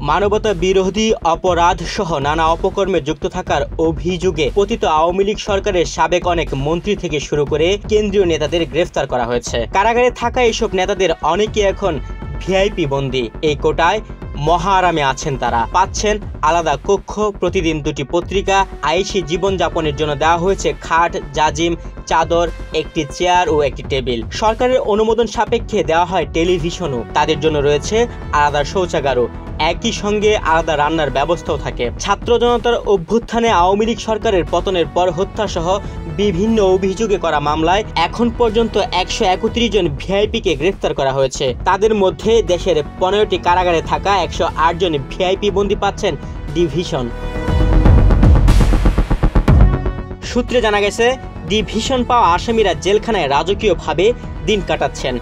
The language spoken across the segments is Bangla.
মানবতা বিরোধী অপরাধ সহ নানা অপকর্মে যুক্ত থাকার অভিযোগে পতিত আওয়ামী লীগ সরকারের সাবেক অনেক মন্ত্রী থেকে শুরু করে কেন্দ্রীয় নেতাদের গ্রেফতার করা হয়েছে। কারাগারে থাকা এইসব নেতাদের অনেকে এখন ভিআইপি বন্দী। এই কোটায় মহা আরামে আছেন তারা। পাচ্ছেন আলাদা কক্ষ, প্রতিদিন দুটি পত্রিকা, আয়েশি জীবনযাপনের জন্য দেওয়া হয়েছে খাট, জাজিম, চাদর, একটি চেয়ার ও একটি টেবিল। সরকারের অনুমোদন সাপেক্ষে দেওয়া হয় টেলিভিশনও। তাদের জন্য রয়েছে আলাদা শৌচাগারও, একই সঙ্গে আলাদা রান্নার ব্যবস্থাও থাকে। ছাত্র জনতার অভ্যুত্থানে আওয়ামী লীগ সরকারের পতনের পর হত্যাসহ বিভিন্ন অভিযোগে করা মামলায় এখন পর্যন্ত 131 জন ভিআইপিকে গ্রেফতার করা হয়েছে। তাদের মধ্যে দেশের 15টি কারাগারে থাকা 108 জন ভিআইপি বন্দী পাচ্ছেন ডিভিশন। সূত্রে জানা গেছে, ডিভিশন পাওয়া আসামিরা জেলখানায় রাজকীয়ভাবে দিন কাটাচ্ছেন।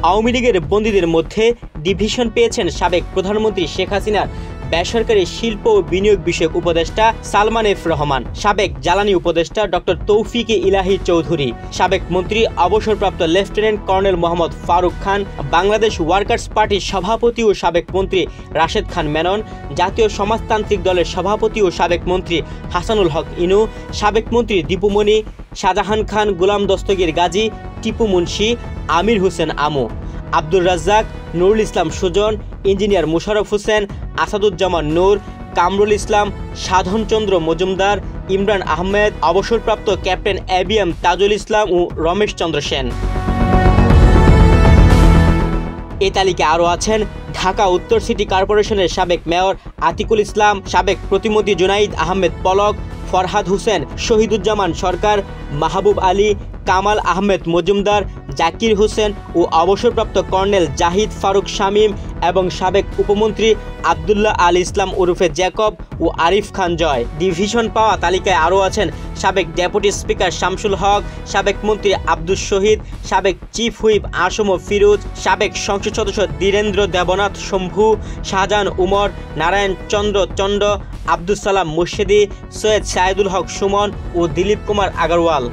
আওয়ামী লীগের বন্দীদের মধ্যে ডিভিশন পেয়েছেন সাবেক প্রধানমন্ত্রী শেখ হাসিনার বেসরকারি শিল্প ও বিনিয়োগ বিষয়ক উপদেষ্টা সালমান এফ রহমান, সাবেক জ্বালানি উপদেষ্টা ডক্টর তৌফিকে ইলাহি চৌধুরী, সাবেক মন্ত্রী অবসরপ্রাপ্ত lieutenant colonel Mohammad Faruk Khan, Bangladesh workers পার্টির সভাপতি ও সাবেক মন্ত্রী রাশেদ খান মেনন, জাতীয় সমাজতান্ত্রিক দলের সভাপতি ও সাবেক মন্ত্রী হাসানুল হক ইনু, সাবেক মন্ত্রী দীপু মনি, শাহজাহান খান, গোলাম দস্তগীর গাজী, টিপু মুন্সি, আমির হোসেন আমু, আব্দুর রাজ্জাক, নুরুল ইসলাম সুজন, ইঞ্জিনিয়ার মোশাররফ হোসেন, আসাদুজ্জামান নূর, কামরুল ইসলাম, সাধনচন্দ্র মজুমদার, ইমরান আহমেদ, অবসরপ্রাপ্ত ক্যাপ্টেন এবিএম তাজুল ইসলাম ও রমেশ চন্দ্র সেন। এই তালিকায় আরও আছেন ঢাকা উত্তর সিটি কর্পোরেশনের সাবেক মেয়র আতিকুল ইসলাম, সাবেক প্রতিমন্ত্রী জুনাইদ আহমেদ পলক, ফরহাদ হোসেন, শহীদুজ্জামান সরকার, মাহবুব আলী, কামাল আহমেদ মজুমদার, জাকির হোসেন ও অবসরপ্রাপ্ত কর্নেল জাহিদ ফারুক শামীম এবং সাবেক উপমন্ত্রী আবদুল্লাহ আল ইসলাম ওরফে জ্যাকব ও আরিফ খান জয়। ডিভিশন পাওয়া তালিকায় আরও আছেন সাবেক ডেপুটি স্পিকার শামসুল হক, সাবেক মন্ত্রী আব্দুল শহীদ, সাবেক চিফ হুইপ আসম ফিরোজ, সাবেক সংসদ সদস্য ধীরেন্দ্র দেবনাথ শম্ভু, শাহজাহান উমর, নারায়ণ চন্দ্র চন্ড, আব্দুল সালাম মুর্শেদি, সৈয়দ সাইদুল হক সুমন ও দিলীপ কুমার আগারওয়াল।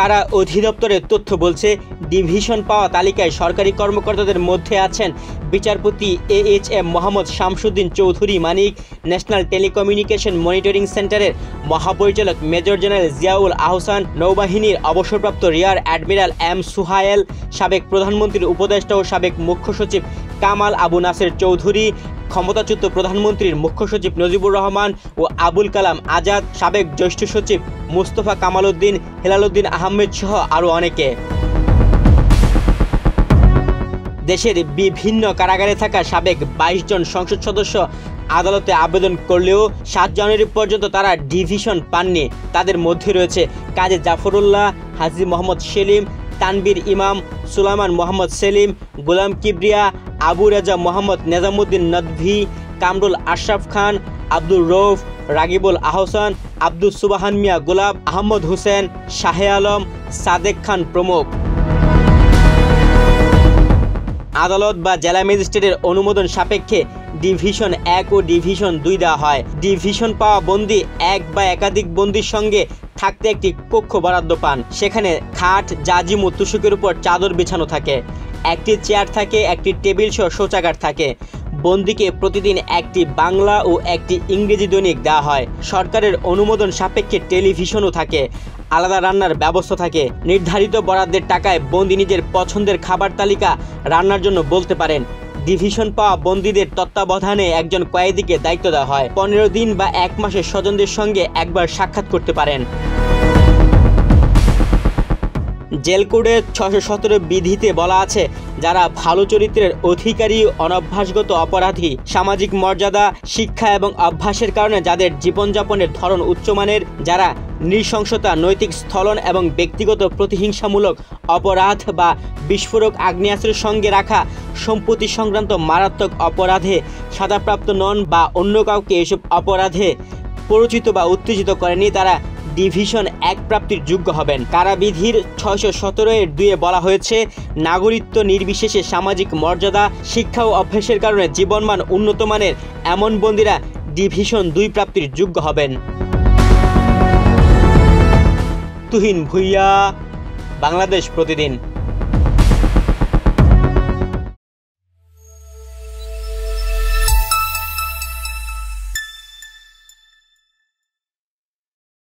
কারা অধিদপ্তরের তথ্য বলছে, ডিভিশন পাওয়া তালিকায় সরকারি কর্মকর্তাদের মধ্যে আছেন বিচারপতি AHM মোহাম্মদ শামসুদ্দিন চৌধুরী মানিক, ন্যাশনাল টেলিকমিউনিকেশন মনিটরিং সেন্টারের মহাপরিচালক মেজর জেনারেল জিয়াউল আহসান, নৌবাহিনীর অবসরপ্রাপ্ত রিয়ার অ্যাডমিরাল M সুহায়েল, সাবেক প্রধানমন্ত্রীর উপদেষ্টা ও সাবেক মুখ্য সচিব কামাল আবু নাসের চৌধুরী, ক্ষমতাচ্যুত প্রধানমন্ত্রীর মুখ্য সচিব নজিবুর রহমান ও আবুল কালাম আজাদ, সাবেক জ্যেষ্ঠ সচিব মুস্তফা কামাল উদ্দিন, হেলালুদ্দিন আহমেদ সহ আরও অনেকে। দেশের বিভিন্ন কারাগারে থাকা সাবেক 22 জন সংসদ সদস্য আদালতে আবেদন করলেও 7 জানুয়ারি পর্যন্ত তারা ডিভিশন পাননি। তাদের মধ্যে রয়েছে কাজী জাফরুল্লাহ, হাজী মোহাম্মদ সেলিম, তানবীর ইমাম, সুলাইমান মোহাম্মদ সেলিম, গোলাম কিবরিয়া, আবু রেজা মোহাম্মদ নেজামুদ্দিন নদভী, কামরুল আশরাফ খান, আব্দুর রৌফ, রাগিবুল আহসান, আব্দুল সুবাহান মিয়া গোলাপ, আহমদ হোসেন, শাহে আলম, সাদেক খান প্রমুখ। আদালত বা জেলা ম্যাজিস্ট্রেটের অনুমোদন সাপেক্ষে ডিভিশন 1 ও ডিভিশন 2 দেওয়া হয়। ডিভিশন পাওয়া বন্দী এক বা একাধিক বন্দীর সঙ্গে থাকতে একটি কক্ষ বরাদ্দ পান। সেখানে খাট, জাজিম ও তুষকের উপর চাদর বিছানো থাকে, একটি চেয়ার থাকে, একটি টেবিল সহ শৌচাগার থাকে। বন্দীকে প্রতিদিন একটি বাংলা ও একটি ইংরেজি দৈনিক দেওয়া হয়। সরকারের অনুমোদন সাপেক্ষে টেলিভিশনও থাকে, আলাদা রান্নার ব্যবস্থা থাকে। নির্ধারিত বরাদ্দের টাকায় বন্দী নিজের পছন্দের খাবার তালিকা রান্নার জন্য বলতে পারেন। ডিভিশন পাওয়া বন্দীদের তত্ত্বাবধানে একজন কয়েদিকে দায়িত্ব দেওয়া হয়। 15 দিন বা 1 মাসে স্বজনদের সঙ্গে একবার সাক্ষাৎ করতে পারেন। জেল কোডের 617 বিধিতে বলা আছে, যারা ভালো চরিত্রের অধিকারী, অনভ্যাসগত অপরাধী, সামাজিক মর্যাদা, শিক্ষা এবং অভ্যাসের কারণে যাদের জীবনযাপনের ধরন উচ্চমানের, যারা নৃশংসতা, নৈতিক স্থলন এবং ব্যক্তিগত প্রতিহিংসামূলক অপরাধ বা বিস্ফোরক আগ্নেয়াস্ত্রের সঙ্গে রাখা সম্পত্তি সংক্রান্ত মারাত্মক অপরাধে সাজাপ্রাপ্ত নন বা অন্য কাউকে এসব অপরাধে পরিচিত বা উত্তেজিত করেনি, তারা ডিভিশন 1 প্রাপ্তির যোগ্য হবেন। কারাবিধির 617-2 বলা হয়েছে, নাগরিকত্ব নির্বিশেষে সামাজিক মর্যাদা, শিক্ষা ও অভ্যাসের কারণে জীবনমান উন্নত মানের এমন বন্দীরা ডিভিশন 2 প্রাপ্তির যোগ্য হবেন। তুহিন ভুইয়া, বাংলাদেশ প্রতিদিন।